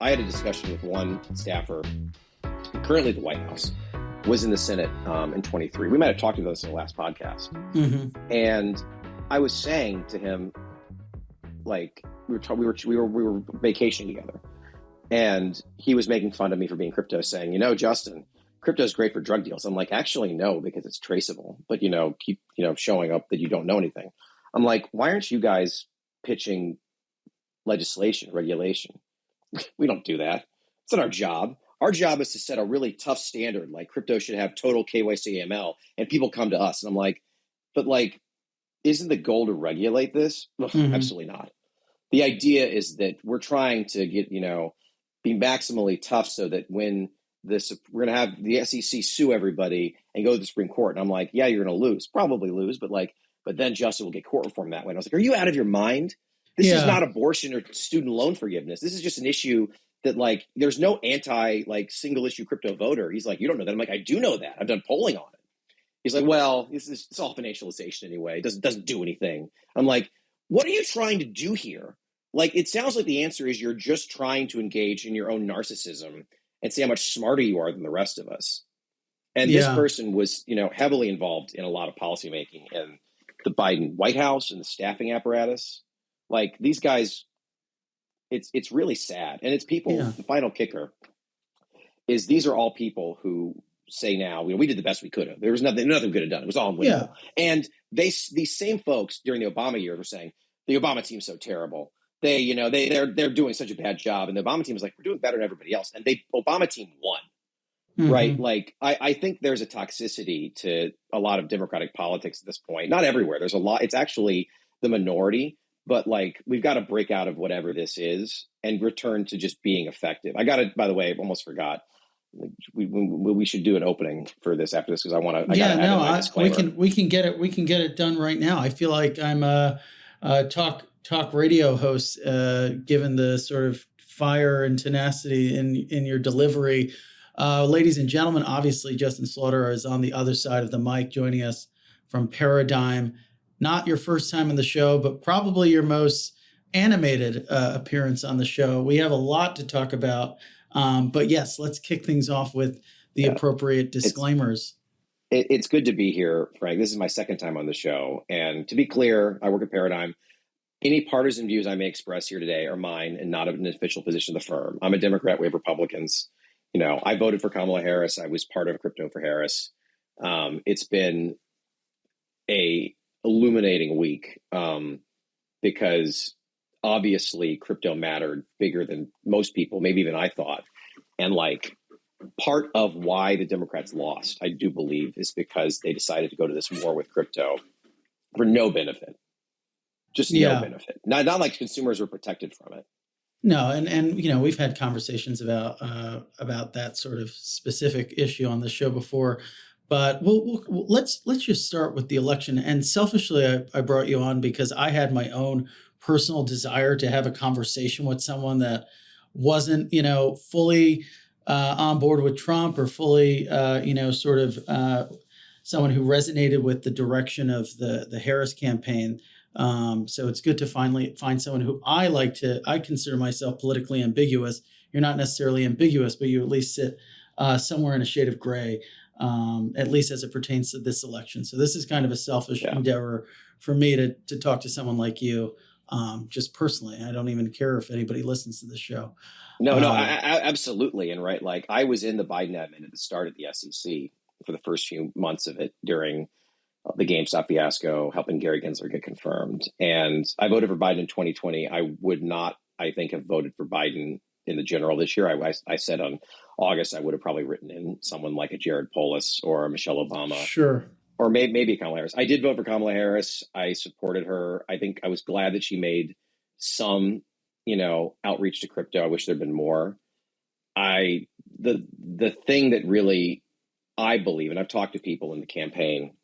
I had a discussion with one staffer, currently at the White House, was in the Senate in 23. We might have talked about this in the last podcast. And I was saying to him, like, we were vacationing together, and he was making fun of me for being crypto, saying, Justin, crypto is great for drug deals. I'm like, actually, no, because it's traceable. But, keep, showing up that you don't know anything. I'm like, why aren't you guys pitching legislation, regulation? We don't do that. It's not our job. Our job is to set a really tough standard, like crypto should have total KYC AML, and people come to us. And I'm like, but like, isn't the goal to regulate this? Absolutely not. The idea is that we're trying to get, be maximally tough so that when we're going to have the SEC sue everybody and go to the Supreme Court. And I'm like, yeah, you're going to lose, probably lose, but then justice will get court reform that way. And I was like, are you out of your mind? This is not abortion or student loan forgiveness. This is just an issue that, like, there's no anti, like, single issue crypto voter. He's like, you don't know that. I'm like, I do know that. I've done polling on it. He's like, well, it's all financialization anyway. It doesn't do anything. I'm like, what are you trying to do here? Like, it sounds like the answer is you're just trying to engage in your own narcissism and see how much smarter you are than the rest of us. And this person was, heavily involved in a lot of policymaking in the Biden White House and the staffing apparatus. Like, these guys, it's really sad. And it's people, the final kicker is these are all people who say now, we did the best we could have. There was nothing we could have done. It was all unwinnable. And these same folks during the Obama years were saying, the Obama team's so terrible. They're doing such a bad job. And the Obama team was like, we're doing better than everybody else. And Obama team won. Right. Like, I think there's a toxicity to a lot of Democratic politics at this point. Not everywhere. There's a lot. It's actually the minority. But, like, we've got to break out of whatever this is and return to just being effective. I got to, by the way, I almost forgot. We should do an opening for this after this because I want to. We can get it done right now. I feel like I'm a talk radio host, given the sort of fire and tenacity in your delivery. Ladies and gentlemen, obviously Justin Slaughter is on the other side of the mic, joining us from Paradigm. Not your first time on the show, but probably your most animated appearance on the show. We have a lot to talk about. But yes, let's kick things off with the appropriate disclaimers. It's good to be here, Frank. This is my second time on the show. And to be clear, I work at Paradigm. Any partisan views I may express here today are mine and not an official position of the firm. I'm a Democrat. We have Republicans. I voted for Kamala Harris. I was part of Crypto for Harris. It's been a illuminating week because obviously crypto mattered bigger than most people, maybe even I thought. And like part of why the Democrats lost, I do believe, is because they decided to go to this war with crypto for no benefit. Just no benefit. Not like consumers were protected from it. No, and we've had conversations about that sort of specific issue on the show before. But let's just start with the election. And selfishly, I brought you on because I had my own personal desire to have a conversation with someone that wasn't, fully on board with Trump or fully, sort of someone who resonated with the direction of the Harris campaign. So it's good to finally find someone who I consider myself politically ambiguous. You're not necessarily ambiguous, but you at least sit somewhere in a shade of gray. At least as it pertains to this election. So this is kind of a selfish endeavor for me to talk to someone like you, just personally. I don't even care if anybody listens to this show. No, absolutely. And right, like I was in the Biden admin at the start of the SEC for the first few months of it during the GameStop fiasco, helping Gary Gensler get confirmed. And I voted for Biden in 2020. I would not, I think, have voted for Biden in the general this year. I said on August, I would have probably written in someone like a Jared Polis or a Michelle Obama. Sure. Or maybe Kamala Harris. I did vote for Kamala Harris. I supported her. I think I was glad that she made some, outreach to crypto. I wish there'd been more. The thing that really I believe, and I've talked to people in the campaign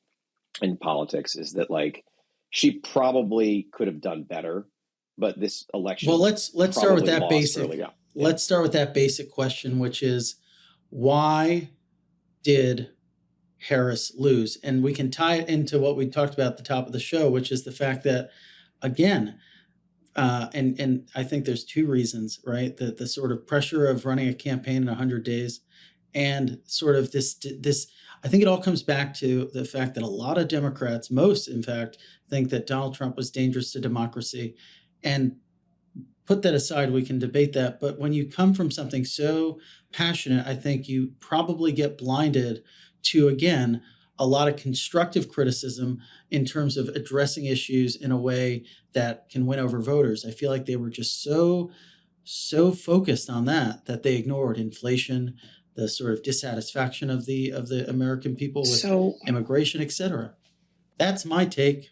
and politics, is that like she probably could have done better, but this election. Well, let's start with that basic. Let's start with that basic question, which is why did Harris lose? And we can tie it into what we talked about at the top of the show, which is the fact that, again, And I think there's two reasons, right? The sort of pressure of running a campaign in 100 days, and sort of this. I think it all comes back to the fact that a lot of Democrats, most in fact, think that Donald Trump was dangerous to democracy, and put that aside, we can debate that. But when you come from something so passionate, I think you probably get blinded to, again, a lot of constructive criticism in terms of addressing issues in a way that can win over voters. I feel like they were just so focused on that they ignored inflation, the sort of dissatisfaction of the American people with immigration, et cetera. That's my take.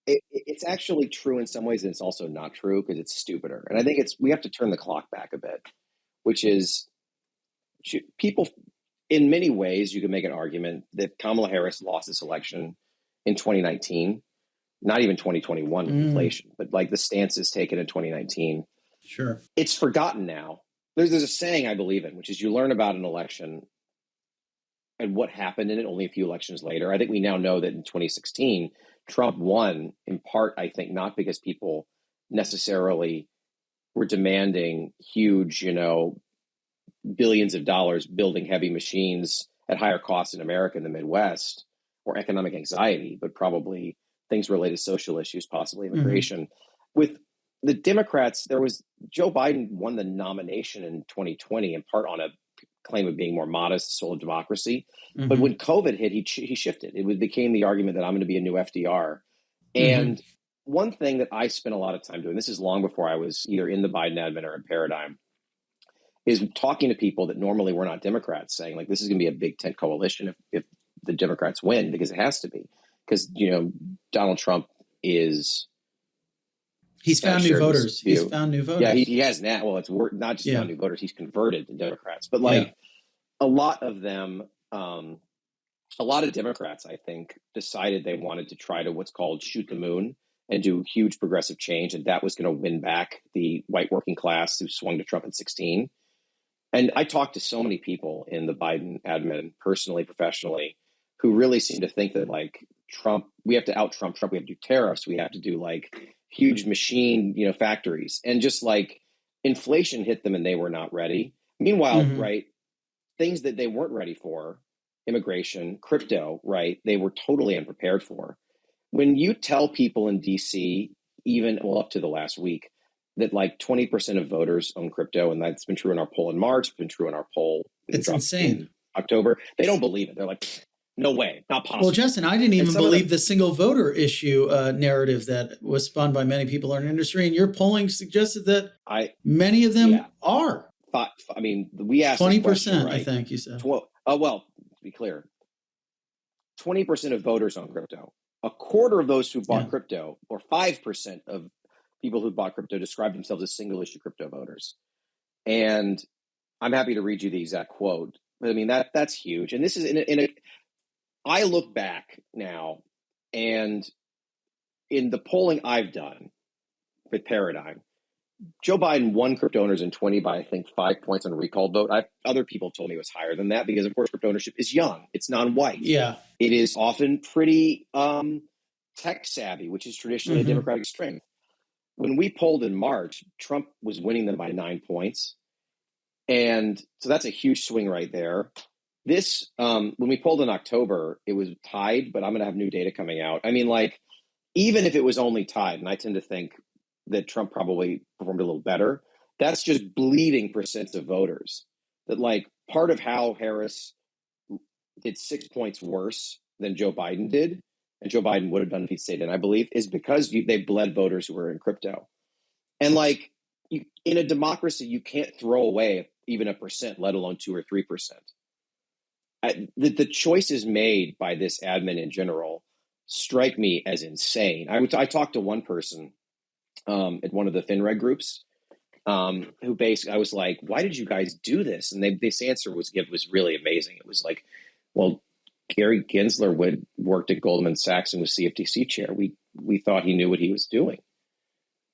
It's actually true in some ways, and it's also not true because it's stupider. And I think we have to turn the clock back a bit, which is people, in many ways, you can make an argument that Kamala Harris lost this election in 2019, not even 2021 with inflation, but like the stances taken in 2019. Sure. It's forgotten now. There's a saying I believe in, which is you learn about an election and what happened in it only a few elections later. I think we now know that in 2016, Trump won in part, I think, not because people necessarily were demanding huge, billions of dollars building heavy machines at higher costs in America in the Midwest, or economic anxiety, but probably things related to social issues, possibly immigration. With the Democrats, Joe Biden won the nomination in 2020 in part on a claim of being more modest, the soul of democracy. But when COVID hit, he shifted. It became the argument that I'm going to be a new FDR. And one thing that I spent a lot of time doing, this is long before I was either in the Biden admin or in Paradigm, is talking to people that normally were not Democrats, saying like, this is going to be a big tent coalition if the Democrats win, because it has to be. Because, Donald Trump is... He's found new voters. He's found new voters. Yeah, he has now. Well, it's not just found new voters. He's converted to Democrats. But a lot of them, a lot of Democrats, I think, decided they wanted to try to what's called shoot the moon and do huge progressive change. And that was going to win back the white working class who swung to Trump in 2016. And I talked to so many people in the Biden admin, personally, professionally, who really seem to think that like Trump, we have to out Trump. We have to do tariffs. We have to do like huge machine, factories, and just like inflation hit them and they were not ready. Meanwhile, right, things that they weren't ready for, immigration, crypto, right, they were totally unprepared for. When you tell people in DC, up to the last week, that like 20% of voters own crypto, and that's been true in our poll in March, it's been true in our poll. It's insane. In October. They don't believe it. They're like, no way, not possible. Well, Justin, I didn't even believe the single voter issue narrative that was spun by many people in our industry, and your polling suggested that many of them are. We asked 20%, right? I think you said. To be clear, 20% of voters own crypto. A quarter of those who bought crypto, or 5% of people who bought crypto, described themselves as single-issue crypto voters. And I'm happy to read you the exact quote. But that's huge. And this is I look back now, and in the polling I've done with Paradigm, Joe Biden won crypto owners in 20 by, I think, 5 points on a recall vote. Other people told me it was higher than that because, of course, crypto ownership is young. It's non-white. Yeah. It is often pretty tech savvy, which is traditionally a Democratic strength. When we polled in March, Trump was winning them by 9 points. And so that's a huge swing right there. This, when we polled in October, it was tied, but I'm going to have new data coming out. Even if it was only tied, and I tend to think that Trump probably performed a little better, that's just bleeding percents of voters. That like part of how Harris did 6 points worse than Joe Biden did, and Joe Biden would have done if he'd stayed in, I believe, is because they bled voters who were in crypto. And in a democracy, you can't throw away even a percent, let alone 2 or 3%. The choices made by this admin in general strike me as insane. I talked to one person at one of the FinReg groups who basically, I was like, why did you guys do this? And this answer was really amazing. It was like, well, Gary Gensler worked at Goldman Sachs and was CFTC chair. We thought he knew what he was doing.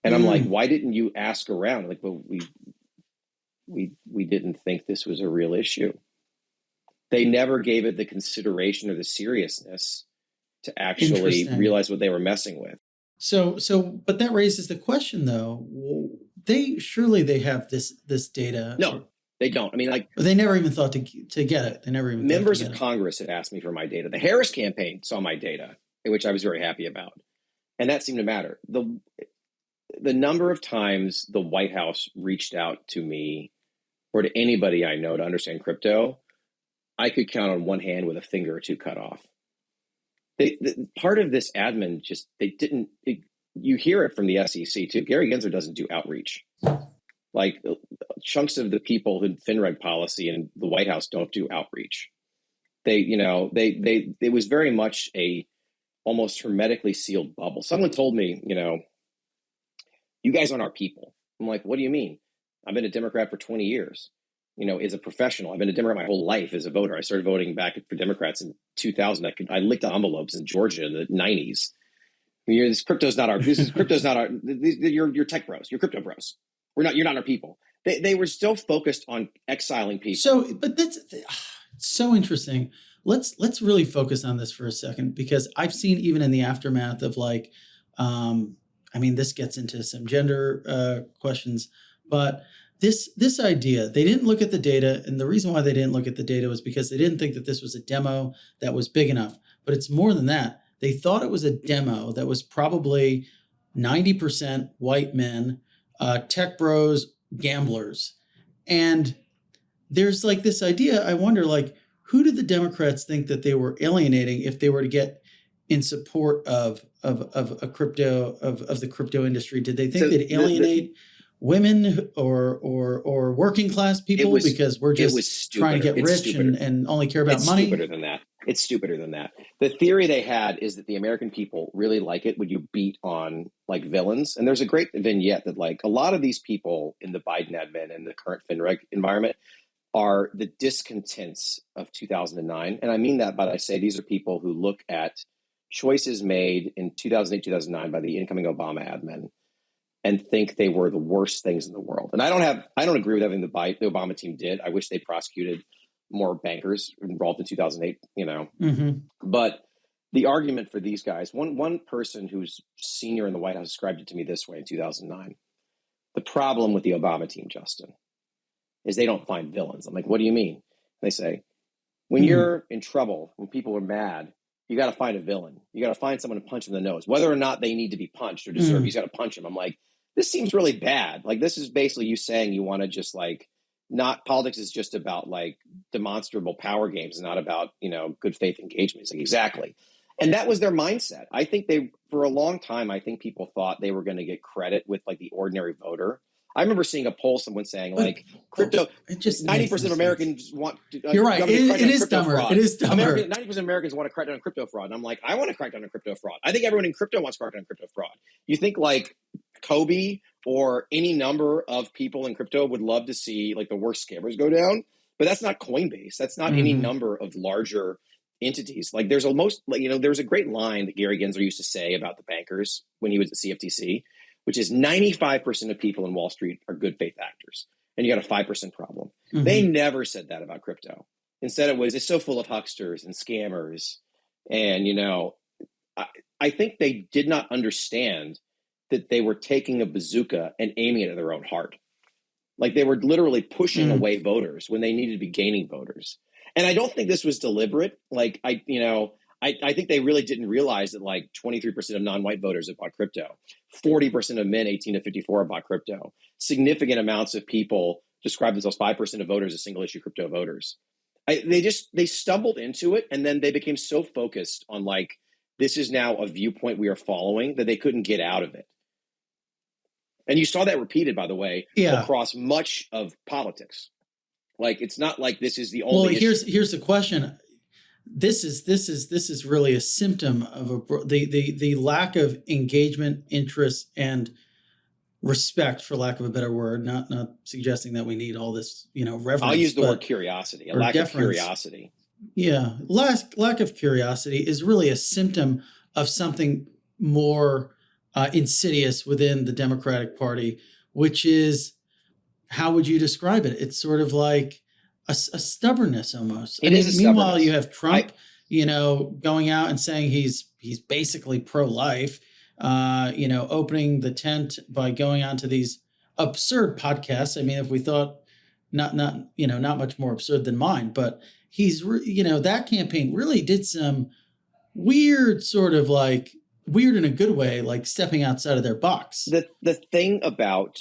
And I'm like, why didn't you ask around? Like, well, we didn't think this was a real issue. They never gave it the consideration or the seriousness to actually realize what they were messing with. But that raises the question, though. They have this data. No, they don't. I mean, like, they never even thought to get it. They never even members of Congress had asked me for my data. The Harris campaign saw my data, which I was very happy about, and that seemed to matter. The number of times the White House reached out to me or to anybody I know to understand crypto, I could count on one hand with a finger or two cut off. Part of this admin just, you hear it from the SEC too. Gary Gensler doesn't do outreach. Like, chunks of the people in FinReg policy and the White House don't do outreach. It was very much a almost hermetically sealed bubble. Someone told me, you guys aren't our people. I'm like, what do you mean? I've been a Democrat for 20 years. As a professional, I've been a Democrat my whole life as a voter. I started voting back for Democrats in 2000. I licked envelopes in Georgia in the 90s. Crypto's not our. You're tech bros. You're crypto bros. You're not our people. They were still focused on exiling people. But that's so interesting. Let's really focus on this for a second, because I've seen, even in the aftermath of this gets into some gender questions, but this idea, they didn't look at the data, and the reason why they didn't look at the data was because they didn't think that this was a demo that was big enough. But it's more than that. They thought it was a demo that was probably 90% white men, tech bros, gamblers. And there's this idea, I wonder, who did the Democrats think that they were alienating if they were to get in support of a crypto, of the crypto industry? Did they think they'd alienate women or working class people because we're just trying to get rich and only care about money? It's stupider than that. The theory they had is that the American people really like it when you beat on villains. And there's a great vignette that a lot of these people in the Biden admin and the current FinReg environment are the discontents of 2009. And I mean that, but I say these are people who look at choices made in 2008, 2009 by the incoming Obama admin and think they were the worst things in the world. And I don't agree with everything the Obama team did. I wish they prosecuted more bankers involved in 2008, Mm-hmm. But the argument for these guys, one person who's senior in the White House described it to me this way in 2009. The problem with the Obama team, Justin, is they don't find villains. I'm like, what do you mean? They say, when you're in trouble, when people are mad, you got to find a villain. You got to find someone to punch in the nose, whether or not they need to be punched or deserve. You got to punch them. I'm like, this seems really bad. This is basically you saying you want to just not politics is just about demonstrable power games, not about, good faith engagement. It's exactly. And that was their mindset. I think for a long time, I think people thought they were going to get credit with the ordinary voter. I remember seeing a poll, someone saying crypto, 90% of Americans want to. You're right. It is dumber. Fraud. It is dumber. 90% of Americans want to crack down on crypto fraud. And I'm like, I want to crack down on crypto fraud. I think everyone in crypto wants to crack down on crypto fraud. You think Kobe or any number of people in crypto would love to see the worst scammers go down, but that's not Coinbase. That's not any number of larger entities. There's almost there's a great line that Gary Gensler used to say about the bankers when he was at CFTC, which is 95% of people in Wall Street are good faith actors, and you got a 5% problem. Mm-hmm. They never said that about crypto. Instead, it's so full of hucksters and scammers, and I think they did not understand that they were taking a bazooka and aiming it at their own heart. They were literally pushing away voters when they needed to be gaining voters. And I don't think this was deliberate. I think they really didn't realize that 23% of non-white voters have bought crypto. 40% of men 18 to 54 have bought crypto. Significant amounts of people describe themselves, 5% of voters as single issue crypto voters. They stumbled into it, and then they became so focused on this is now a viewpoint we are following that they couldn't get out of it. And you saw that repeated, by the way, across much of politics. It's not this is the only. Well, here's the question. This is really a symptom of the lack of engagement, interest, and respect, for lack of a better word. Not suggesting that we need all this, reverence. I'll use the word curiosity. A lack of curiosity. Yeah, lack of curiosity is really a symptom of something more insidious within the Democratic Party, which is, how would you describe it? It's sort of like a stubbornness almost. Meanwhile, you have Trump, going out and saying he's basically pro-life. opening the tent by going on to these absurd podcasts. I mean, if we thought not much more absurd than mine, but that campaign really did some weird sort of like weird in a good way, like stepping outside of their box. The thing about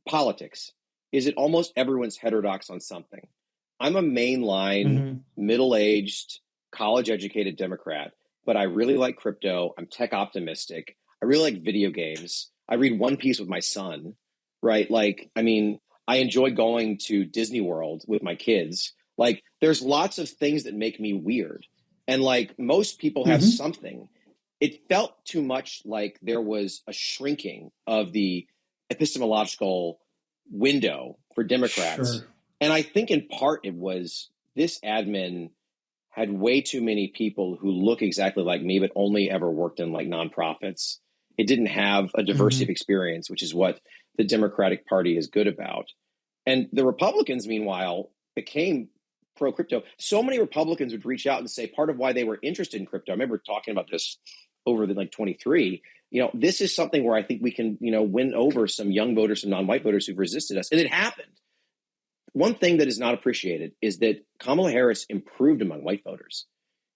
politics is that almost everyone's heterodox on something. I'm a mainline, middle-aged, college-educated Democrat, but I really like crypto. I'm tech optimistic. I really like video games. I read One Piece with my son, right? Like, I mean, I enjoy going to Disney World with my kids. Like, there's lots of things that make me weird. And like most people have something. It felt too much like there was a shrinking of the epistemological window for Democrats. Sure. And I think in part it was this admin had way too many people who look exactly like me, but only ever worked in like nonprofits. It didn't have a diversity of experience, which is what the Democratic Party is good about. And the Republicans, meanwhile, became pro-crypto. So many Republicans would reach out and say part of why they were interested in crypto. I remember talking about this over the 23, this is something where I think we can, win over some young voters, some non-white voters who've resisted us. And it happened. One thing that is not appreciated is that Kamala Harris improved among white voters.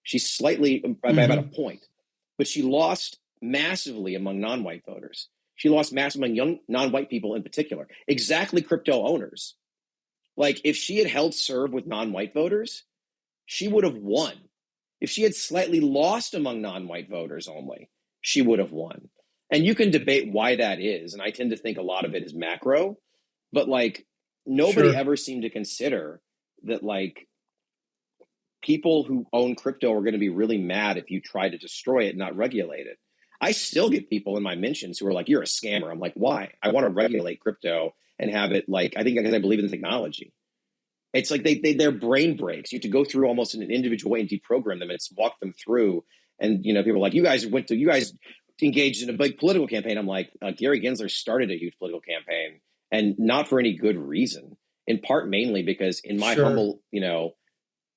She's slightly by about a point, but she lost massively among non-white voters. She lost massively among young non-white people in particular, exactly crypto owners. Like if she had held serve with non-white voters, she would have won. If she had slightly lost among non-white voters only, she would have won. And you can debate why that is. And I tend to think a lot of it is macro, but like nobody ever seemed to consider that like people who own crypto are going to be really mad if you try to destroy it and not regulate it. I still get people in my mentions who are like, you're a scammer. I'm like, why? I want to regulate crypto and have it like, I think because I believe in the technology. It's like their brain breaks. You have to go through almost in an individual way and deprogram them and walk them through. And, people are like, you guys engaged in a big political campaign. I'm like, Gary Gensler started a huge political campaign and not for any good reason, in part mainly because in my humble,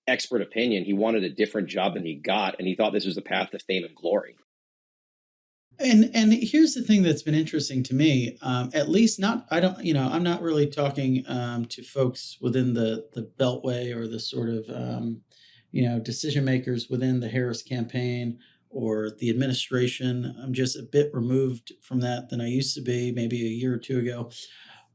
expert opinion, he wanted a different job than he got. And he thought this was the path to fame and glory. And here's the thing that's been interesting to me, at least I'm not really talking to folks within the Beltway or the sort of, decision makers within the Harris campaign or the administration. I'm just a bit removed from that than I used to be maybe a year or two ago.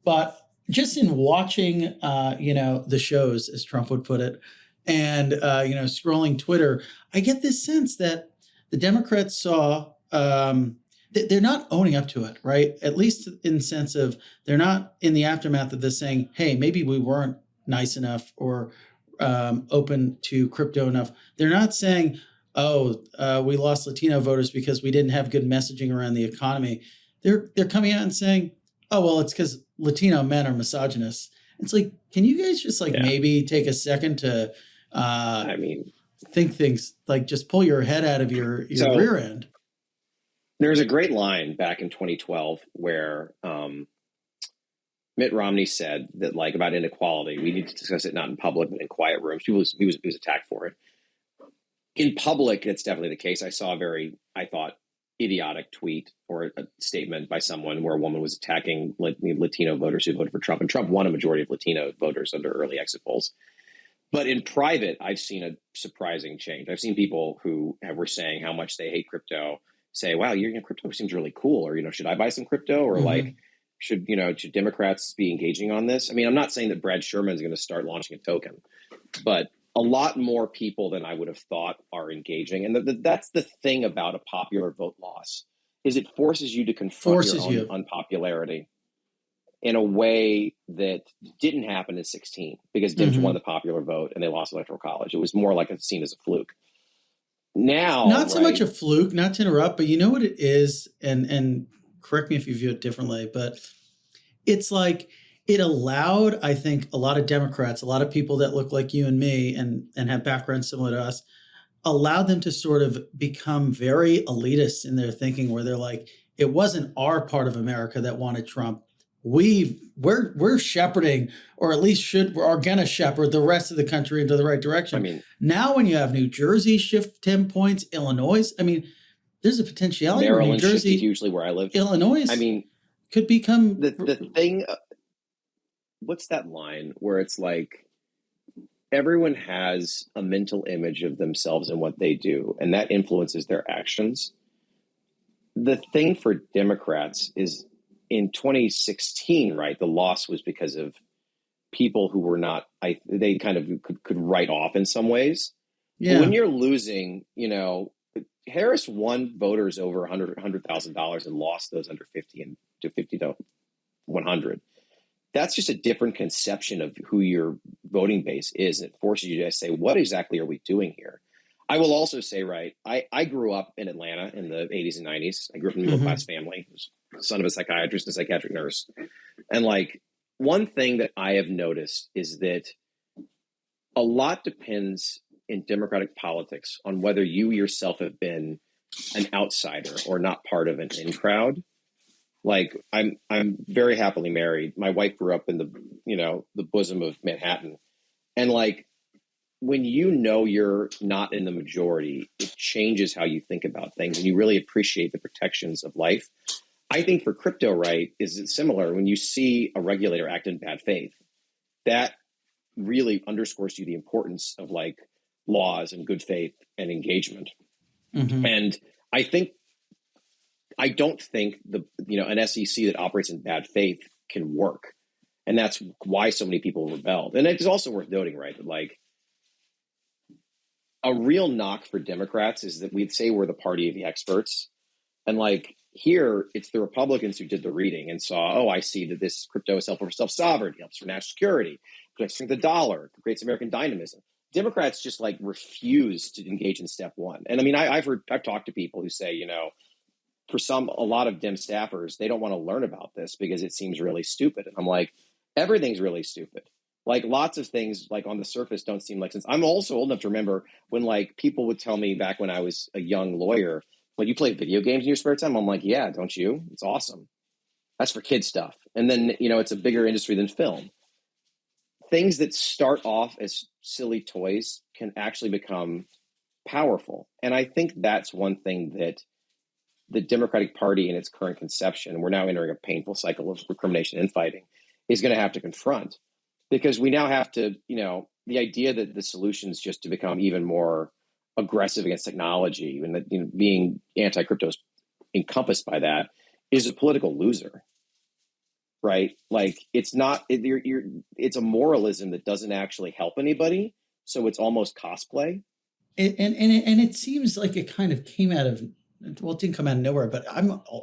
But just in watching, the shows, as Trump would put it, and, scrolling Twitter, I get this sense that the Democrats saw they're not owning up to it, right? At least in the sense of they're not in the aftermath of this saying, hey, maybe we weren't nice enough or open to crypto enough. They're not saying, we lost Latino voters because we didn't have good messaging around the economy. They're coming out and saying, oh, well, it's because Latino men are misogynists. It's like, can you guys just maybe take a second to think things like just pull your head out of your rear end? There's a great line back in 2012 where Mitt Romney said that like about inequality, we need to discuss it not in public, but in quiet rooms. He was attacked for it. In public, it's definitely the case. I saw a very, I thought, idiotic tweet or a statement by someone where a woman was attacking Latino voters who voted for Trump. And Trump won a majority of Latino voters under early exit polls. But in private, I've seen a surprising change. I've seen people who were saying how much they hate crypto say, wow, crypto seems really cool. Or, should I buy some crypto? Or like, should Democrats be engaging on this? I mean, I'm not saying that Brad Sherman is going to start launching a token, but a lot more people than I would have thought are engaging. And that's the thing about a popular vote loss is it forces you to confront your own unpopularity in a way that didn't happen in 2016 because Dems won the popular vote and they lost electoral college. It was more like it's seen as a fluke. Now, not so much a fluke, not to interrupt, but you know what it is, and correct me if you view it differently, but it's like it allowed, I think, a lot of Democrats, a lot of people that look like you and me and have backgrounds similar to us, allowed them to sort of become very elitist in their thinking where they're like, it wasn't our part of America that wanted Trump. We're shepherding, or at least are going to shepherd the rest of the country into the right direction. I mean, now when you have New Jersey shift 10 points, Illinois, I mean, there's a potentiality where New Maryland shifted Jersey, hugely where I lived. Illinois, I mean, could become the thing. What's that line where it's like everyone has a mental image of themselves and what they do, and that influences their actions. The thing for Democrats is in 2016, right? The loss was because of people who were not, they kind of could write off in some ways. Yeah. But when you're losing, Harris won voters over $100,000 and lost those under 50 and to 50 to 100. That's just a different conception of who your voting base is. It forces you to say, what exactly are we doing here? I will also say, right, I grew up in Atlanta in the 80s and 90s. I grew up in a middle-class family. I was the son of a psychiatrist and a psychiatric nurse. And like, one thing that I have noticed is that a lot depends in Democratic politics on whether you yourself have been an outsider or not part of an in crowd. Like I'm very happily married. My wife grew up in the bosom of Manhattan. And like, when you're not in the majority, it changes how you think about things and you really appreciate the protections of life. I think for crypto, right, is it similar? When you see a regulator act in bad faith, that really underscores to you the importance of like laws and good faith and engagement. Mm-hmm. And I don't think an SEC that operates in bad faith can work. And that's why so many people rebelled. And it's also worth noting, right, that like a real knock for Democrats is that we'd say we're the party of the experts. And like here, it's the Republicans who did the reading and saw, I see that this crypto is helpful for self-sovereignty, helps for national security, protects the dollar, creates American dynamism. Democrats just like refuse to engage in step one. And I mean, I've talked to people who say, for a lot of Dem staffers, they don't want to learn about this because it seems really stupid. And I'm like, everything's really stupid. Like lots of things like on the surface don't seem like sense. I'm also old enough to remember when like people would tell me back when I was a young lawyer, like you play video games in your spare time. I'm like, yeah, don't you? It's awesome. That's for kid stuff. And then, it's a bigger industry than film. Things that start off as silly toys can actually become powerful. And I think that's one thing that the Democratic Party in its current conception, we're now entering a painful cycle of recrimination and infighting, is going to have to confront. Because we now have to, the idea that the solution is just to become even more aggressive against technology and that being anti-crypto is encompassed by that is a political loser, right? Like it's not, it's a moralism that doesn't actually help anybody. So it's almost cosplay. And it seems like it kind of came out of, well, it didn't come out of nowhere, but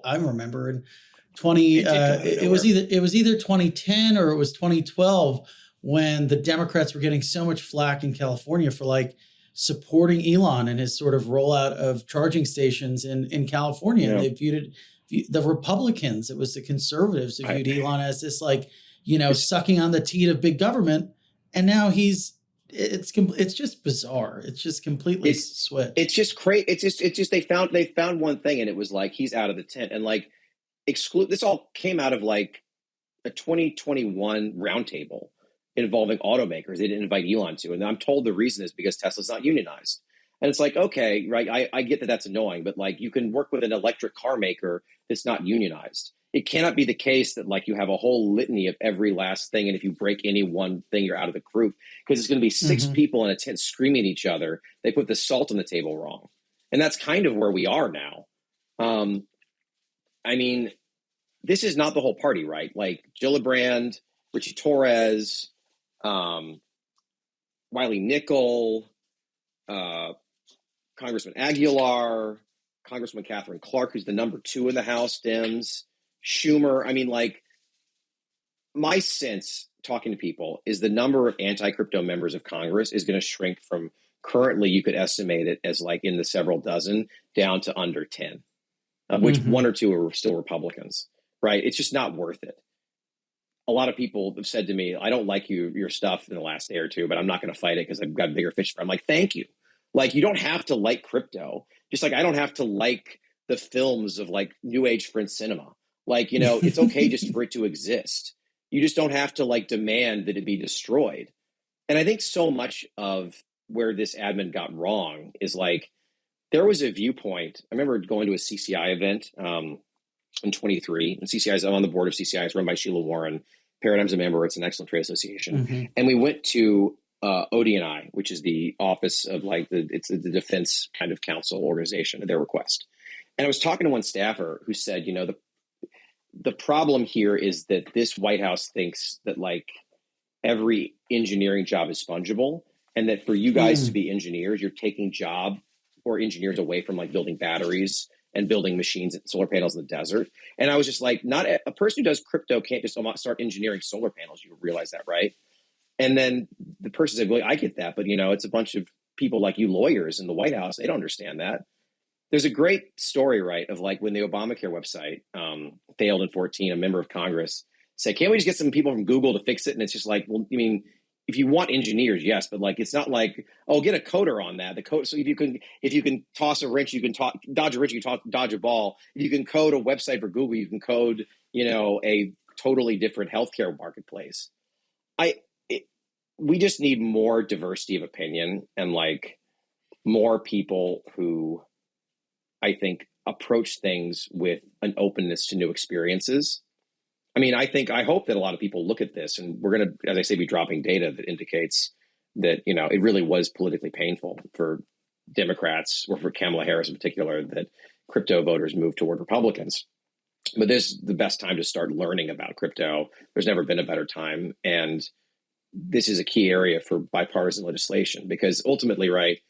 I remember in it was either 2010 or it was 2012 when the Democrats were getting so much flack in California for like supporting Elon and his sort of rollout of charging stations in California. Yeah. And they viewed the Republicans, it was the conservatives who viewed Elon as this like, sucking on the teat of big government. And now it's just bizarre. It's just completely switched. It's just crazy. It's just they found one thing and it was like, he's out of the tent. And like, this all came out of like a 2021 roundtable involving automakers. They didn't invite Elon to, and I'm told the reason is because Tesla's not unionized. And it's like, okay, right, I get that that's annoying, but like you can work with an electric car maker that's not unionized. It cannot be the case that like you have a whole litany of every last thing, and if you break any one thing, you're out of the group, because it's going to be six people in a tent screaming at each other. They put the salt on the table wrong, and that's kind of where we are now. I mean, this is not the whole party, right? Like Gillibrand, Richie Torres, Wiley Nickel, Congressman Aguilar, Congressman Catherine Clark, who's the number 2 in the House, Dems, Schumer. I mean, like, my sense, talking to people, is the number of anti-crypto members of Congress is going to shrink from currently, you could estimate it as like in the several dozen, down to under 10, of which 1 or 2 are still Republicans. Right? It's just not worth it. A lot of people have said to me, I don't like your stuff in the last day or two, but I'm not going to fight it because I've got bigger fish for it. I'm like, thank you. Like, you don't have to like crypto. Just like I don't have to like the films of like New Age French cinema. Like, it's okay just for it to exist. You just don't have to like demand that it be destroyed. And I think so much of where this admin got wrong is like, there was a viewpoint. I remember going to a CCI event in 23, and CCI is, I'm on the board of CCI. It's run by Sheila Warren. Paradigm's a member. It's an excellent trade association. And we went to ODNI, which is the office of it's the defense kind of council organization at their request. And I was talking to one staffer who said, the problem here is that this White House thinks that every engineering job is fungible, and that for you guys to be engineers, you're taking job or engineers away from building batteries and building machines and solar panels in the desert. And I was just like, not a person who does crypto can't just start engineering solar panels. You realize that, right? And then the person said, well, I get that, but it's a bunch of people like you lawyers in the White House. They don't understand that. There's a great story, right, of when the Obamacare website failed in 2014, a member of Congress said, can't we just get some people from Google to fix it? And it's just well, I mean, if you want engineers, yes, but it's not get a coder on that. The code. So if you can toss a wrench, you can dodge a wrench, you can dodge a ball. If you can code a website for Google, you can code, a totally different healthcare marketplace. We just need more diversity of opinion and more people who I think approach things with an openness to new experiences. I mean, I hope that a lot of people look at this, and we're going to, as I say, be dropping data that indicates that, it really was politically painful for Democrats, or for Kamala Harris in particular, that crypto voters moved toward Republicans. But this is the best time to start learning about crypto. There's never been a better time. And this is a key area for bipartisan legislation, because ultimately, right,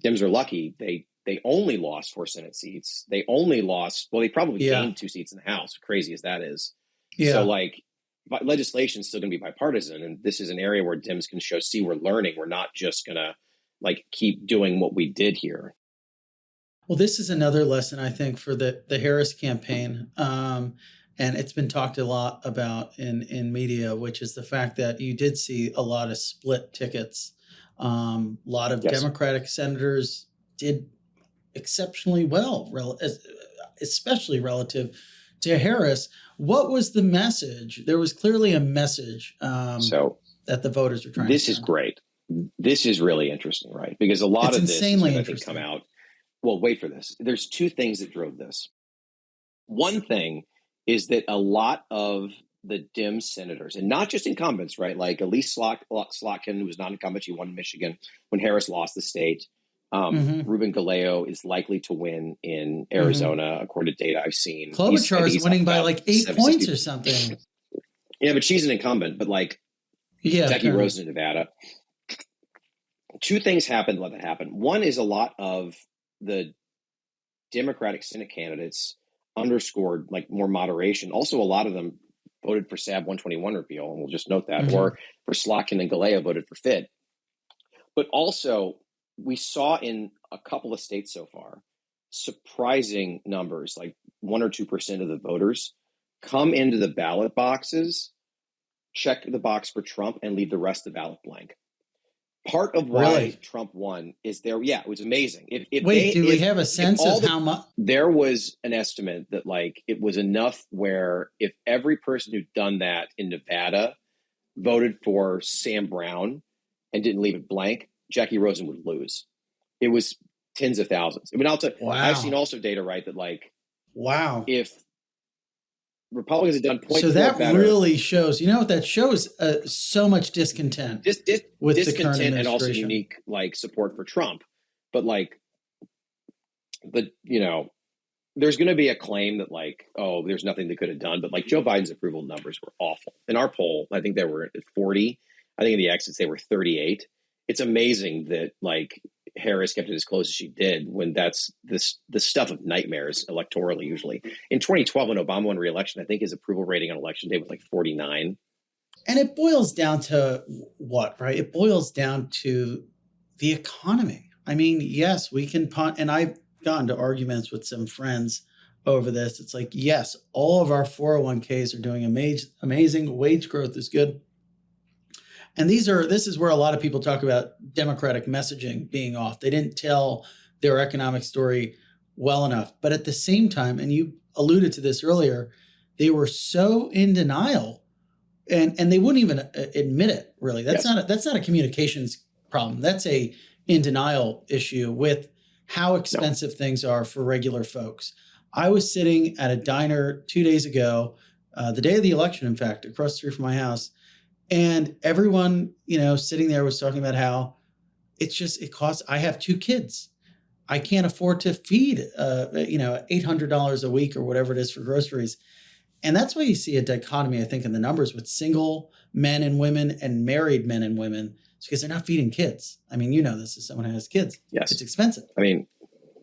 Dems are lucky. They only lost 4 Senate seats. They only lost, well, they probably gained 2 seats in the House, crazy as that is. Yeah. So legislation is still going to be bipartisan. And this is an area where Dems can show, see, we're learning. We're not just going to keep doing what we did here. Well, this is another lesson, I think, for the Harris campaign. And it's been talked a lot about in media, which is the fact that you did see a lot of split tickets. A lot of Democratic senators did exceptionally well, especially relative to Harris. What was the message? There was clearly a message that the voters were trying to send. This is great. This is really interesting, right? Because a lot of this is going to come out. Well, wait for this. There's 2 things that drove this. One thing is that a lot of the Dem senators, and not just incumbents, right? Elise Slotkin was not incumbent. She won in Michigan when Harris lost the state. Ruben Galeo is likely to win in Arizona, according to data I've seen. Klobuchar is winning by 8 points or something. Yeah, but she's an incumbent. But Jackie Rosen in Nevada. 2 things happened. Let that happen. One is a lot of the Democratic Senate candidates underscored more moderation. Also, a lot of them voted for SAB 121 repeal, and we'll just note that, or for Slotkin and Galeo voted for FIT. But also, we saw in a couple of states so far, surprising numbers, 1 or 2% of the voters come into the ballot boxes, check the box for Trump, and leave the rest of the ballot blank. Part of why Trump won is there. Yeah, it was amazing. Do we have a sense of how much? There was an estimate that it was enough where if every person who'd done that in Nevada voted for Sam Brown and didn't leave it blank, Jackie Rosen would lose. It was tens of thousands. I mean, I've seen also data, right, that if Republicans had done point, so that better, really shows. You know what that shows? So much discontent. With discontent the current and also unique support for Trump, but there's going to be a claim that there's nothing they could have done. But Joe Biden's approval numbers were awful. In our poll, I think they were at 40. I think in the exits they were 38. It's amazing that Harris kept it as close as she did when that's the stuff of nightmares electorally usually. In 2012, when Obama won re-election, I think his approval rating on election day was 49. And it boils down to what, right? It boils down to the economy. I mean, yes, we can and I've gotten to arguments with some friends over this. It's yes, all of our 401ks are doing amazing. Wage growth is good. And this is where a lot of people talk about Democratic messaging being off. They didn't tell their economic story well enough. But at the same time, and you alluded to this earlier, they were so in denial, and they wouldn't even admit it. Really, that's not a communications problem. That's a in denial issue with how expensive things are for regular folks. I was sitting at a diner 2 days ago, the day of the election, in fact, across the street from my house, and everyone, sitting there was talking about how it costs. I have 2 kids. I can't afford to feed, $800 a week or whatever it is for groceries. And that's why you see a dichotomy, I think, in the numbers with single men and women and married men and women. It's because they're not feeding kids. I mean, this as someone who has kids. Yes. It's expensive. I mean,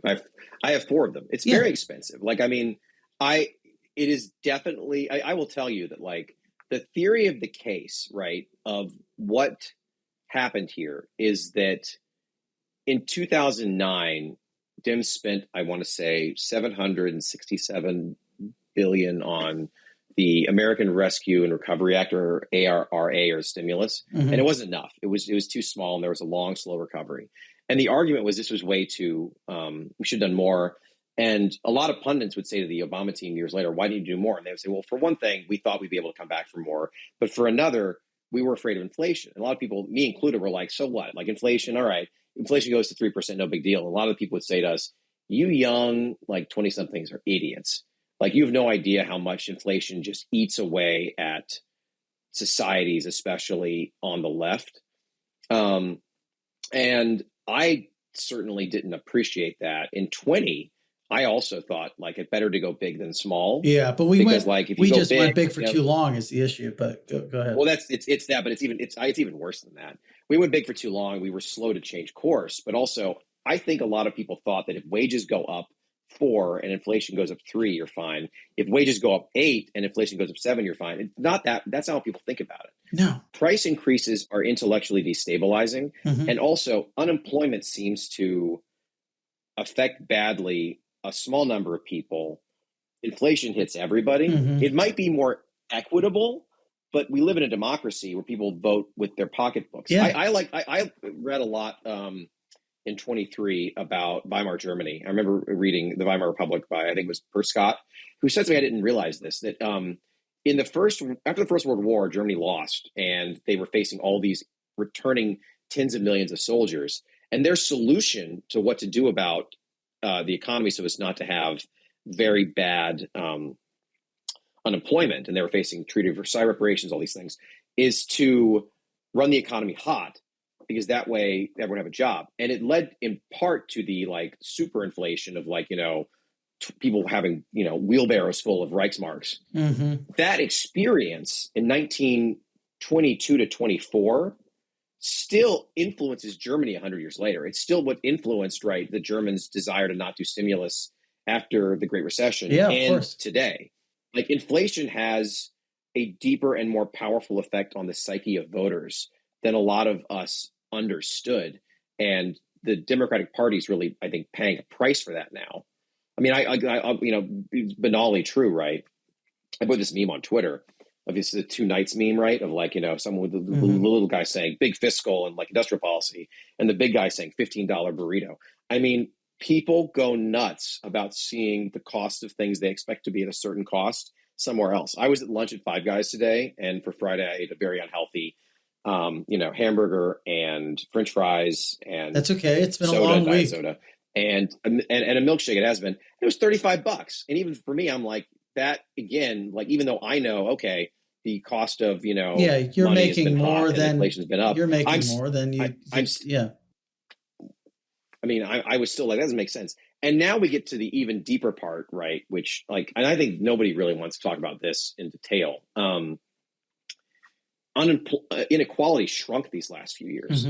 I have 4 of them. It's very expensive. It is definitely, I will tell you that the theory of the case, right, of what happened here is that in 2009, Dems spent, I want to say, $767 billion on the American Rescue and Recovery Act, or ARRA, or stimulus, and it wasn't enough. It was too small, and there was a long, slow recovery. And the argument was this was way too. We should have done more. And a lot of pundits would say to the Obama team years later, "Why didn't you do more?" And they would say, "Well, for one thing, we thought we'd be able to come back for more, but for another, we were afraid of inflation." And a lot of people, me included, were like, "So what? Like inflation? All right, inflation goes to 3%, no big deal." And a lot of people would say to us, "You young 20-somethings are idiots. You have no idea how much inflation just eats away at societies, especially on the left." And I certainly didn't appreciate that. In 20, I also thought it better to go big than small. Yeah, but we went big for too long is the issue. But go ahead. Well, it's that, but it's even worse than that. We went big for too long. We were slow to change course, but also I think a lot of people thought that if wages go up 4 and inflation goes up 3, you're fine. If wages go up 8 and inflation goes up 7, you're fine. It's not that. That's not how people think about it. No. Price increases are intellectually destabilizing. And also unemployment seems to affect badly a small number of people. Inflation hits everybody. It might be more equitable, but we live in a democracy where people vote with their pocketbooks. Yeah. I read a lot in 23 about Weimar Germany. I remember reading The Weimar Republic by, I think it was Scott, who said to me, I didn't realize this, that after the First World War, Germany lost, and they were facing all these returning tens of millions of soldiers. And their solution to what to do about the economy so as not to have very bad unemployment, and they were facing Treaty of Versailles reparations, all these things, is to run the economy hot, because that way everyone have a job. And it led in part to the super inflation of people having wheelbarrows full of Reichsmarks. That experience in 1922 to 24 still influences Germany 100 years later. It's still what influenced the Germans' desire to not do stimulus after the Great Recession and today. Inflation has a deeper and more powerful effect on the psyche of voters than a lot of us understood. And the Democratic Party is really, I think, paying a price for that now. I mean, it's banally true, right? I put this meme on Twitter of this is a 2 nights meme, right? Of someone with the little guy saying big fiscal and industrial policy, and the big guy saying $15 burrito. I mean, people go nuts about seeing the cost of things they expect to be at a certain cost somewhere else. I was at lunch at Five Guys today, and for Friday I ate a very unhealthy hamburger and French fries, and that's okay. It's been a long week. Soda, and a milkshake. It has been. It was $35, and even for me, I'm like that again. Even though I know, okay, the cost of you're making more than inflation's been up. You're making more than you. I mean, I was still that doesn't make sense. And now we get to the even deeper part, right? Which and I think nobody really wants to talk about this in detail. Inequality shrunk these last few years.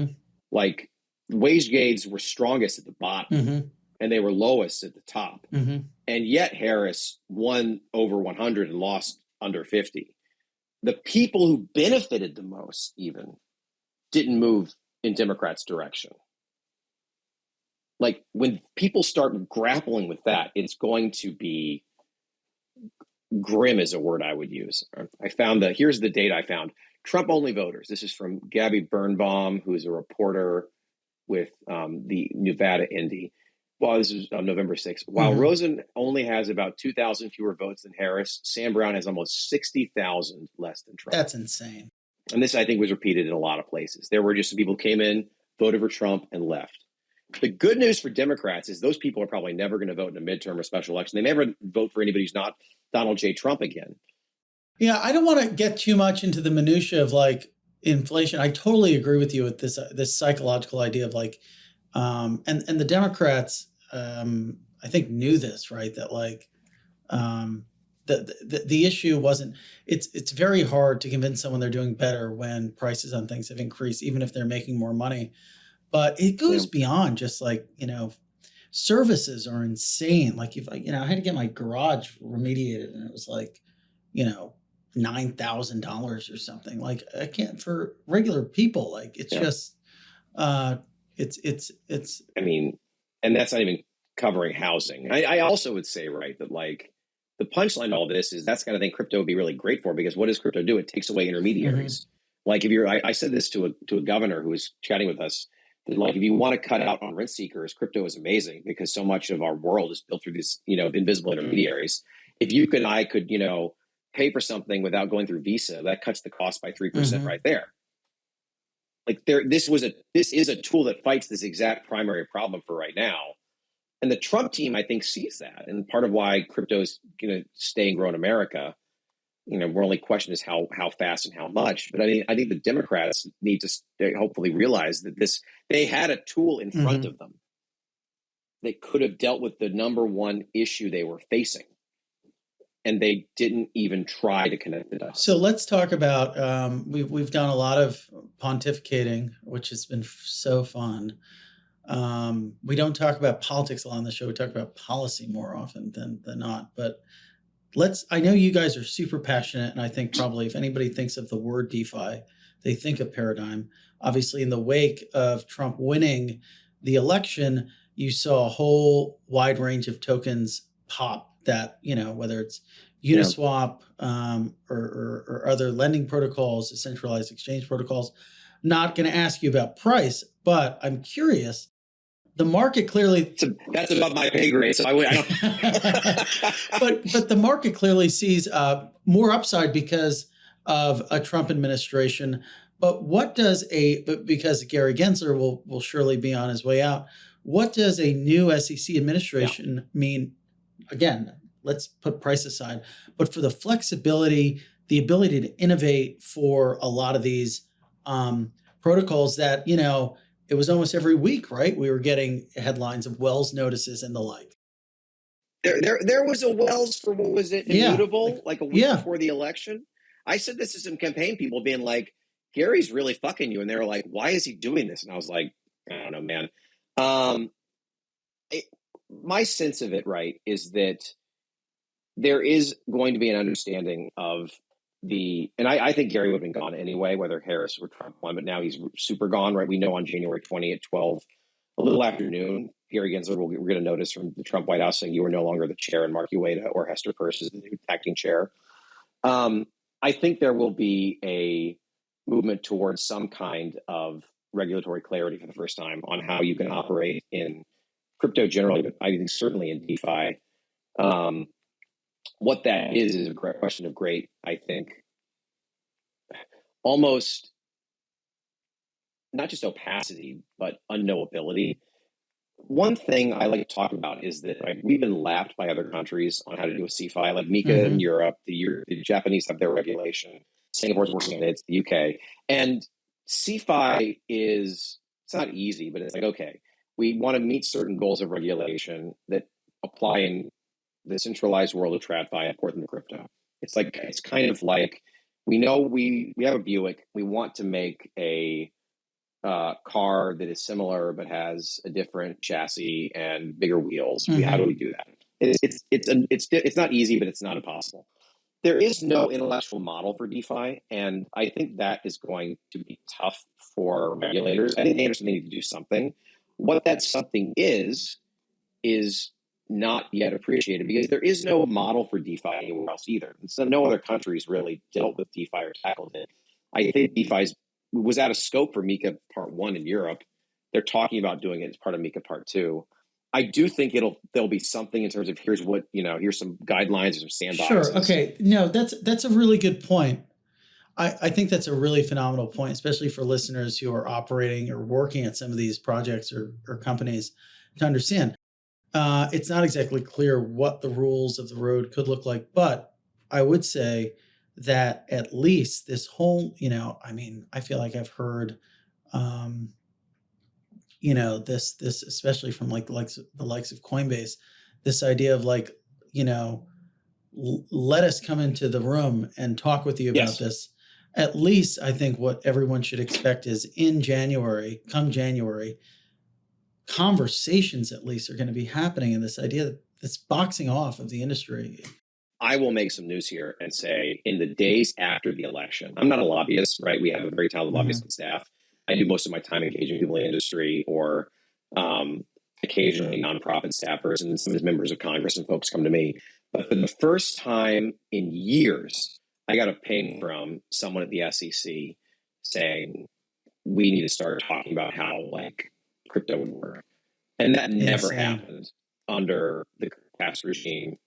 Wage gains were strongest at the bottom, and they were lowest at the top. And yet Harris won over 100 and lost under 50. The people who benefited the most even didn't move in Democrats' direction. When people start grappling with that, it's going to be grim is a word I would use. Here's the data I found. Trump-only voters. This is from Gabby Birnbaum, who is a reporter with the Nevada Indy. Well, this is on November 6th. While Rosen only has about 2,000 fewer votes than Harris, Sam Brown has almost 60,000 less than Trump. That's insane. And this, I think, was repeated in a lot of places. There were just some people who came in, voted for Trump, and left. The good news for Democrats is those people are probably never going to vote in a midterm or special election. They never vote for anybody who's not Donald J. Trump again. Yeah, I don't want to get too much into the minutia of like inflation. I totally agree with you with this psychological idea of like, and the Democrats, I think knew this, right? That like, the issue wasn't. It's very hard to convince someone they're doing better when prices on things have increased, even if they're making more money. But it goes beyond just like, services are insane. Like if I had to get my garage remediated and it was like, $9,000 or something. Like I can't for regular people. Like it's just, it's. I mean, and that's not even covering housing. I also would say, right, that like the punchline to all this is that's kind of thing crypto would be really great for, because what does crypto do? It takes away intermediaries. Mm-hmm. Like if I said this to a governor who was chatting with us, that like if you want to cut out on rent seekers, crypto is amazing because so much of our world is built through these, invisible intermediaries. If you and I could, pay for something without going through Visa, that cuts the cost by 3% right there. Like this is a tool that fights this exact primary problem for right now. And the Trump team, I think, sees that. And part of why crypto is going to stay and grow in America, we're only question is how fast and how much. But I think the Democrats need to hopefully realize that they had a tool in front of them that could have dealt with the number one issue they were facing. And they didn't even try to connect the dots. So let's talk about, we've done a lot of pontificating, which has been so fun. We don't talk about politics a lot on the show. We talk about policy more often than not. But I know you guys are super passionate. And I think probably if anybody thinks of the word DeFi, they think of Paradigm. Obviously, in the wake of Trump winning the election, you saw a whole wide range of tokens pop that, whether it's Uniswap or other lending protocols, decentralized exchange protocols. Not going to ask you about price, but I'm curious. The market clearly that's above my pay grade, so I don't. but the market clearly sees more upside because of a Trump administration. But what does because Gary Gensler will surely be on his way out? What does a new SEC administration mean? Again, let's put price aside, but for the flexibility, the ability to innovate for a lot of these protocols that, it was almost every week, right? We were getting headlines of Wells notices and the like. There was a Wells for, what was it, Immutable, like a week before the election. I said this to some campaign people being like, Gary's really fucking you. And they were like, why is he doing this? And I was like, I don't know, man. My sense of it, right, is that there is going to be an understanding of and I think Gary would have been gone anyway, whether Harris or Trump won, but now he's super gone, right? We know on January 20 at 12, a little afternoon, Gary Gensler will get a notice from the Trump White House saying you are no longer the chair and Mark Ueda or Hester Peirce is the new acting chair. I think there will be a movement towards some kind of regulatory clarity for the first time on how you can operate in crypto generally, but I think certainly in DeFi. What that is a great question of great, I think, almost not just opacity, but unknowability. One thing I like to talk about is that we've been lapped by other countries on how to do a CeFi, like MiCA in Europe, the Japanese have their regulation, Singapore's working on it, it's the UK. And CeFi it's not easy, but it's like, okay, we want to meet certain goals of regulation that apply in the centralized world of TradFi important to crypto. It's kind of like, we know we have a Buick. We want to make a car that is similar but has a different chassis and bigger wheels. How do we do that? It's not easy, but it's not impossible. There is no intellectual model for DeFi, and I think that is going to be tough for regulators. I think they understand they need to do something. What that something is not yet appreciated because there is no model for DeFi anywhere else either. And so no other countries really dealt with DeFi or tackled it. I think DeFi was out of scope for MiCA Part 1 in Europe. They're talking about doing it as part of MiCA Part 2. I do think there'll be something in terms of here's some guidelines or some sandboxes. Sure. Okay. No, that's a really good point. I think that's a really phenomenal point, especially for listeners who are operating or working at some of these projects or companies to understand. It's not exactly clear what the rules of the road could look like, but I would say that at least this whole, I mean, I feel like I've heard, um, this especially from like the likes of Coinbase, this idea of like, you know, let us come into the room and talk with you about Yes. this. At least I think what everyone should expect is in January, come January, conversations at least are going to be happening in this idea that this boxing off of the industry. I will make some news here and say in the days after the election, I'm not a lobbyist, right? We have a very talented lobbyist on staff. I do most of my time engaging people in the industry or um, occasionally nonprofit staffers and some members of Congress and folks come to me. But for the first time in years, I got a ping from someone at the SEC saying, we need to start talking about how like crypto would work. And that never Insane. happened under the past regime,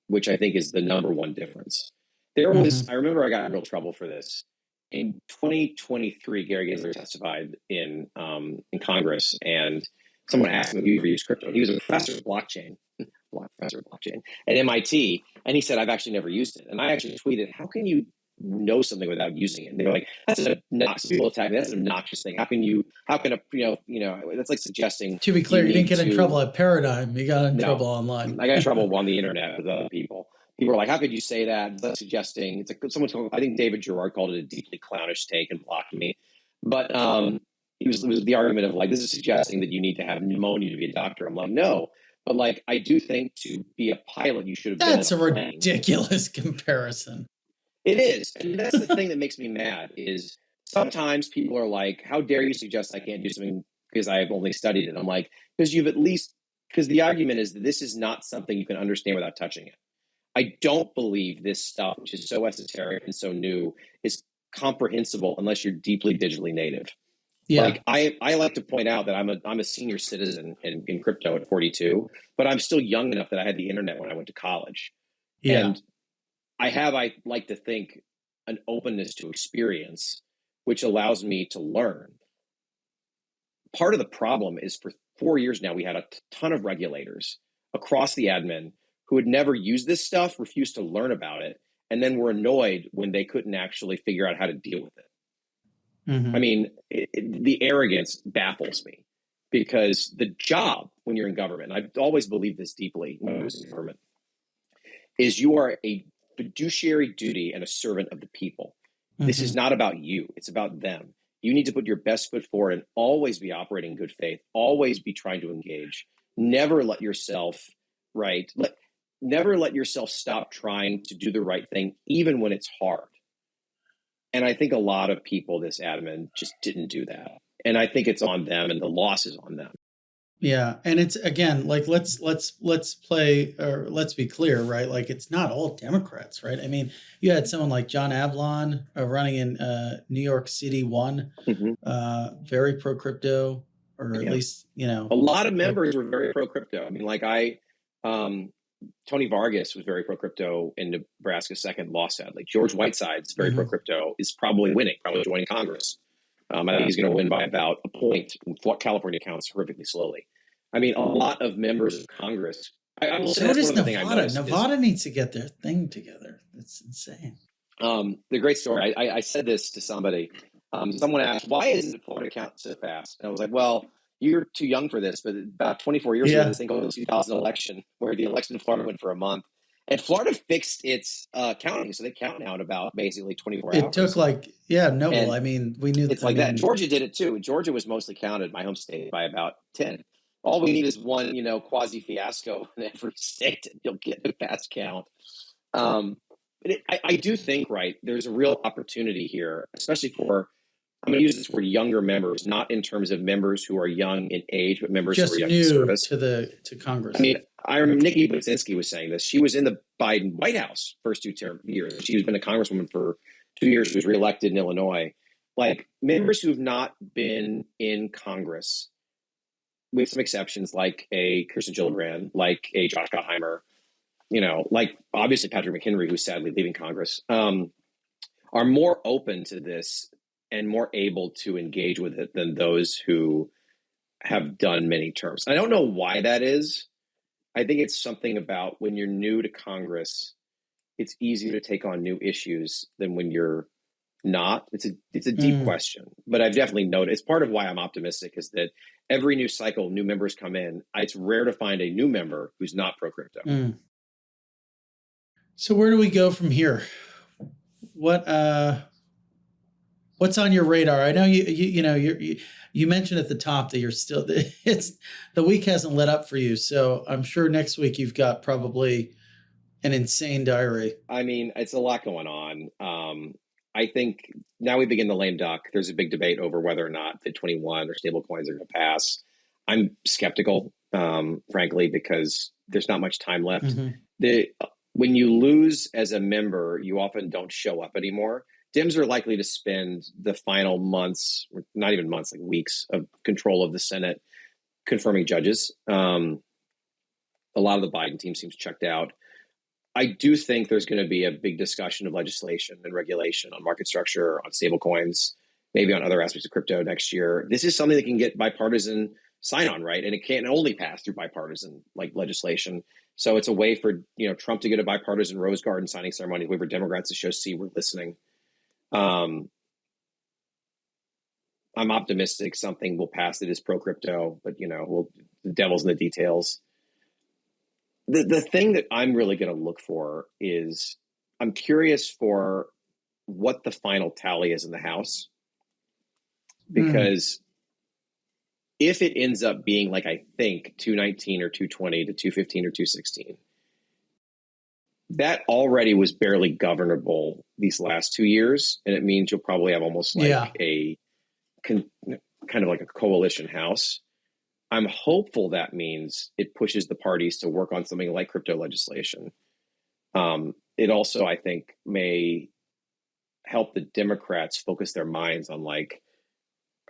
which I think is the number one difference. There was, I remember I got in real trouble for this. In 2023, Gary Gensler testified in Congress, and someone asked him if he ever used crypto. He was a professor of blockchain, at MIT, and he said, "I've actually never used it." And I actually tweeted, "How can you know something without using it?" And they were like, "That's an obnoxious people attack. That's an obnoxious thing. How can you? How can a That's like suggesting." To be clear, you didn't get in trouble at Paradigm. You got in trouble online. I got in trouble on the internet with other people. People were like, "How could you say that?" That's suggesting it's like someone. I think David Gerard called it a deeply clownish take and blocked me. But it was the argument of like, this is suggesting that you need to have pneumonia to be a doctor. I'm like, no, but like, I do think to be a pilot, you should have been. That's a ridiculous comparison. It is, and that's the thing that makes me mad. Is sometimes people are like, "How dare you suggest I can't do something because I've only studied it?" I'm like, because the argument is that this is not something you can understand without touching it. I don't believe this stuff, which is so esoteric and so new, is comprehensible unless you're deeply digitally native. Yeah. Like I like to point out that I'm a senior citizen in crypto at 42, but I'm still young enough that I had the internet when I went to college. Yeah. And I like to think, an openness to experience, which allows me to learn. Part of the problem is for 4 years now, we had a ton of regulators across the admin who had never used this stuff, refused to learn about it, and then were annoyed when they couldn't actually figure out how to deal with it. I mean, the arrogance baffles me because the job when you're in government, and I've always believed this deeply when I was in government, is you are a fiduciary duty and a servant of the people. This is not about you. It's about them. You need to put your best foot forward and always be operating in good faith, always be trying to engage. Never let yourself, never let yourself stop trying to do the right thing, even when it's hard. And I think a lot of people, this admin, just didn't do that. And I think it's on them and the loss is on them. Yeah. And it's, again, like, let's play, or let's be clear, right? Like, it's not all Democrats, right? I mean, you had someone like John Avlon running in New York City 1, very pro crypto, or at least, a lot of members were very pro crypto. I mean, like Tony Vargas was very pro crypto in Nebraska's second, lost sadly. George Whiteside's very pro crypto, is probably winning, probably joining Congress. I think he's going to win by about a point. California counts horrifically slowly. I mean, a lot of members of Congress. So does Nevada. Nevada needs to get their thing together. It's insane. The great story. I said this to somebody. Someone asked, "Why isn't Florida count so fast?" And I was like, "Well, you're too young for this." But about 24 years ago, this thing called the 2000 election, where the election in Florida went for a month. And Florida fixed its counting, so they count now in about basically 24 hours. It took Noble. I mean, we knew it's that. Georgia did it too. Georgia was mostly counted, my home state, by about 10. All we need is one, quasi fiasco in every state, and you'll get a fast count. I do think, right, there's a real opportunity here, especially for, I'm going to use this word, younger members, not in terms of members who are young in age, but members just who are young new in service. to Congress. I mean, I remember Nikki Brzezinski was saying this. She was in the Biden White House first 2 years. She's been a congresswoman for 2 years. She was reelected in Illinois. Like, members who've not been in Congress, with some exceptions, like a Kirsten Gillibrand, like a Josh Gottheimer, like obviously Patrick McHenry, who's sadly leaving Congress, are more open to this and more able to engage with it than those who have done many terms. I don't know why that is. I think it's something about when you're new to Congress, it's easier to take on new issues than when you're not. It's a deep question, but I've definitely noticed. It's part of why I'm optimistic is that every new cycle, new members come in. It's rare to find a new member who's not pro crypto. So where do we go from here? What's on your radar? I know you mentioned at the top that you're still it's the week hasn't let up for you, so I'm sure next week you've got probably an insane diary. I mean, it's a lot going on. I think now we begin the lame duck. There's a big debate over whether or not FIT21 or stablecoins are going to pass. I'm skeptical, frankly, because there's not much time left. When you lose as a member, you often don't show up anymore. Dems are likely to spend the final months, not even months, like weeks of control of the Senate, confirming judges. A lot of the Biden team seems checked out. I do think there's going to be a big discussion of legislation and regulation on market structure, on stablecoins, maybe on other aspects of crypto next year. This is something that can get bipartisan sign-on, right? And it can't only pass through bipartisan legislation. So it's a way for Trump to get a bipartisan Rose Garden signing ceremony, a way for Democrats to show, see, we're listening. I'm optimistic something will pass that is pro-crypto, but the devil's in the details. The thing that I'm really going to look for is I'm curious for what the final tally is in the House. Because if it ends up being like I think 219 or 220 to 215 or 216, that already was barely governable these last 2 years. And it means you'll probably have almost like a kind of like a coalition House. I'm hopeful that means it pushes the parties to work on something like crypto legislation. It also, I think, may help the Democrats focus their minds on like,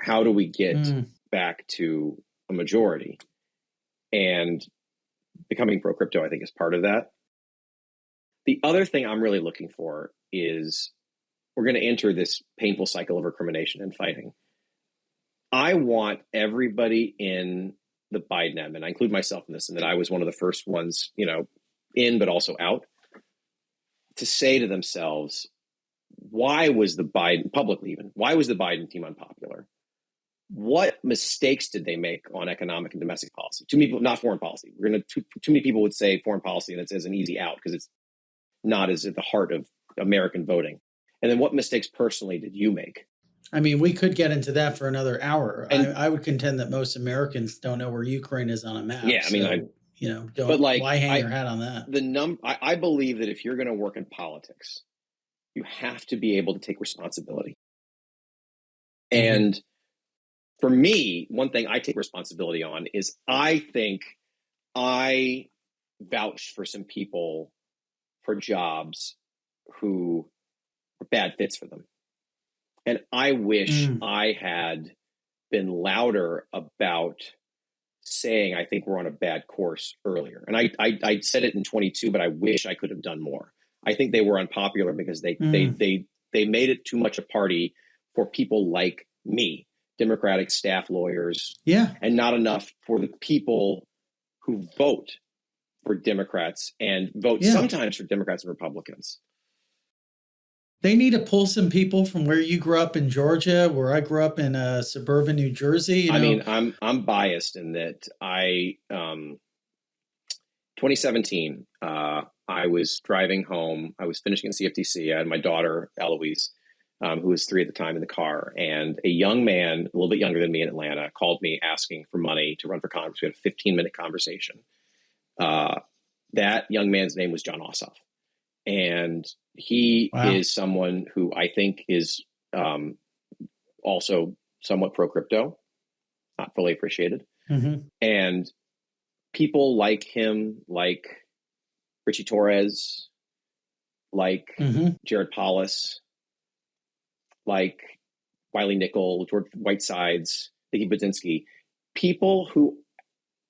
how do we get back to a majority? And becoming pro-crypto, I think, is part of that. The other thing I'm really looking for is we're going to enter this painful cycle of recrimination and fighting. I want everybody in the Biden and I include myself in this, and that I was one of the first ones, in but also out, to say to themselves, why was the Biden team unpopular? What mistakes did they make on economic and domestic policy? Too many people, not foreign policy. Too many people would say foreign policy, and it's as an easy out because it's not as at the heart of American voting. And then what mistakes personally did you make? I mean, we could get into that for another hour. I would contend that most Americans don't know where Ukraine is on a map. Yeah, I mean, why hang your hat on that? I believe that if you're going to work in politics, you have to be able to take responsibility. And for me, one thing I take responsibility on is I think I vouched for some people for jobs who were bad fits for them. And I wish I had been louder about saying I think we're on a bad course earlier. And I said it in 22, but I wish I could have done more. I think they were unpopular because they made it too much a party for people like me, Democratic staff lawyers, and not enough for the people who vote for Democrats and vote sometimes for Democrats and Republicans. They need to pull some people from where you grew up in Georgia, where I grew up in suburban New Jersey. I mean, I'm biased in that 2017, I was driving home. I was finishing in CFTC. I had my daughter, Eloise, who was 3 at the time, in the car. And a young man, a little bit younger than me in Atlanta, called me asking for money to run for Congress. We had a 15-minute conversation. That young man's name was John Ossoff. And he is someone who I think is also somewhat pro-crypto, not fully appreciated. And people like him, like Richie Torres, like Jared Polis, like Wiley Nickel, George Whitesides, Vicky Budzinski, people who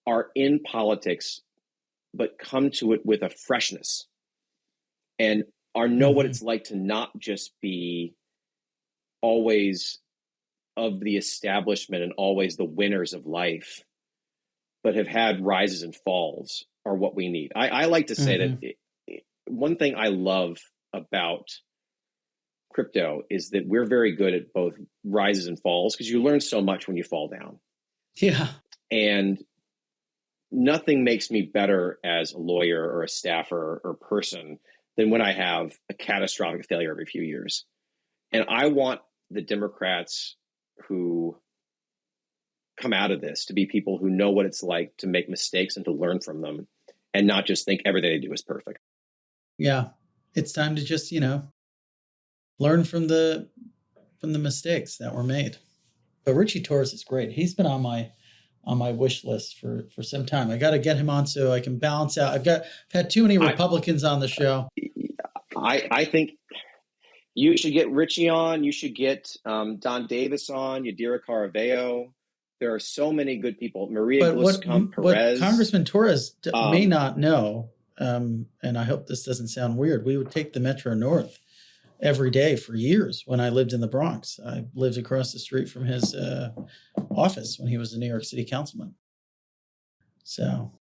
are in politics but come to it with a freshness and know what it's like to not just be always of the establishment and always the winners of life, but have had rises and falls are what we need. I like to say that one thing I love about crypto is that we're very good at both rises and falls, because you learn so much when you fall down. Yeah. And nothing makes me better as a lawyer or a staffer or person than when I have a catastrophic failure every few years. And I want the Democrats who come out of this to be people who know what it's like to make mistakes and to learn from them, and not just think everything they do is perfect. Yeah. It's time to just, learn from the mistakes that were made. But Richie Torres is great. He's been on my wish list for some time. I got to get him on so I can balance out. I've had too many Republicans on the show. I think you should get Richie on. You should get Don Davis on. Yadira Caraveo. There are so many good people. Maria Gluscom Perez. What Congressman Torres may not know, and I hope this doesn't sound weird, we would take the Metro North every day for years when I lived in the Bronx. I lived across the street from his office when he was a New York City councilman. So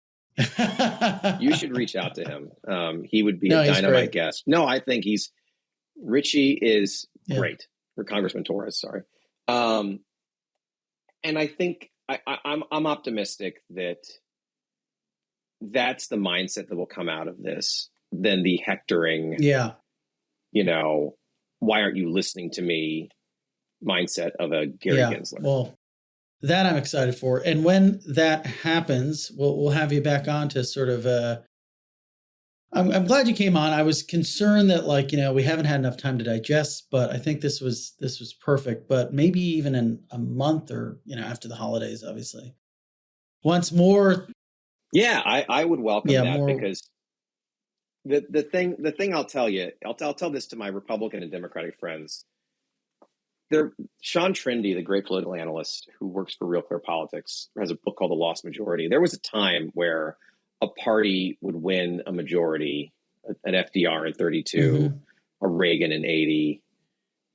you should reach out to him. He would be a dynamite guest. No, I think Richie is great for Congressman Torres. Sorry. And I think I'm optimistic that that's the mindset that will come out of this than the hectoring. Yeah. Why aren't you listening to me mindset of a Gary Gensler? Well, that I'm excited for. And when that happens, we'll have you back on to sort of, I'm glad you came on. I was concerned that we haven't had enough time to digest, but I think this was perfect. But maybe even in a month or, after the holidays, obviously. Once more. Yeah, I would welcome that because the thing I'll tell you, I'll tell this to my Republican and Democratic friends. Sean Trendy, the great political analyst who works for Real Clear Politics, has a book called The Lost Majority. There was a time where a party would win a majority, an FDR in 32, a Reagan in 80,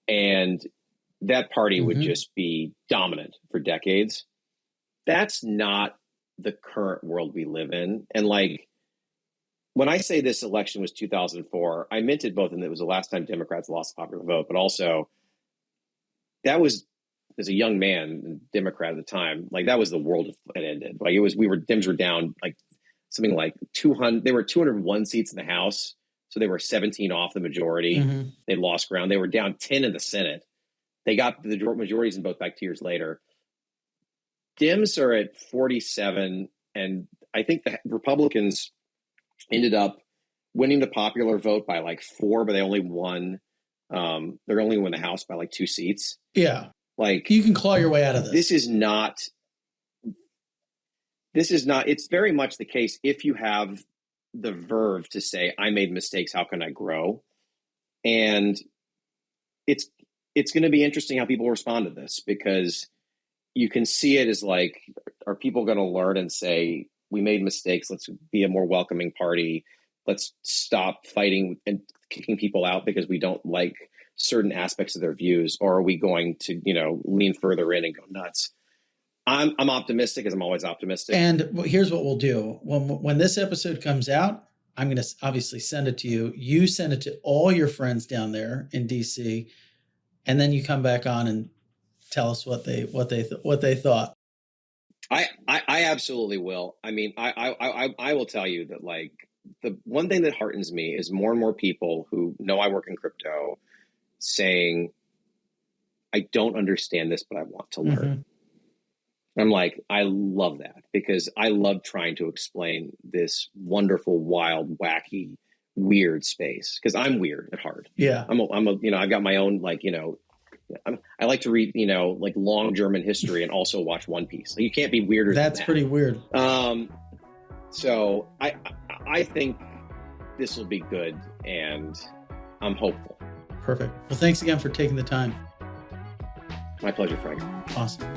and that party would just be dominant for decades. That's not the current world we live in. And when I say this election was 2004, I meant it both in that it was the last time Democrats lost the popular vote, but also that was, as a young man, Democrat at the time, that was the world had ended. Dems were down something like 200. They were 201 seats in the House, so they were 17 off the majority. They lost ground. They were down 10 in the Senate. They got the majorities in both back 2 years later. Dems are at 47, and I think the Republicans ended up winning the popular vote by 4, but they only won. They're only won the House by 2 seats. Yeah, you can claw your way out of this. This is not. It's very much the case if you have the verve to say, "I made mistakes. How can I grow?" And it's going to be interesting how people respond to this, because you can see it as are people going to learn and say, we made mistakes, let's be a more welcoming party, let's stop fighting and kicking people out because we don't like certain aspects of their views, or are we going to lean further in and go nuts? I'm optimistic, as I'm always optimistic. And here's what we'll do. When this episode comes out, I'm going to obviously send it to you. You send it to all your friends down there in DC, and then you come back on and tell us what they thought. I absolutely will. I mean, I will tell you that the one thing that heartens me is more and more people who know I work in crypto saying, I don't understand this, but I want to learn. I'm I love that, because I love trying to explain this wonderful, wild, wacky, weird space, because I'm weird at heart. Yeah. I've got my own, I like to read, long German history and also watch One Piece. You can't be weirder than that. That's pretty weird. So I think this will be good, and I'm hopeful. Perfect. Well, thanks again for taking the time. My pleasure, Frank. Awesome.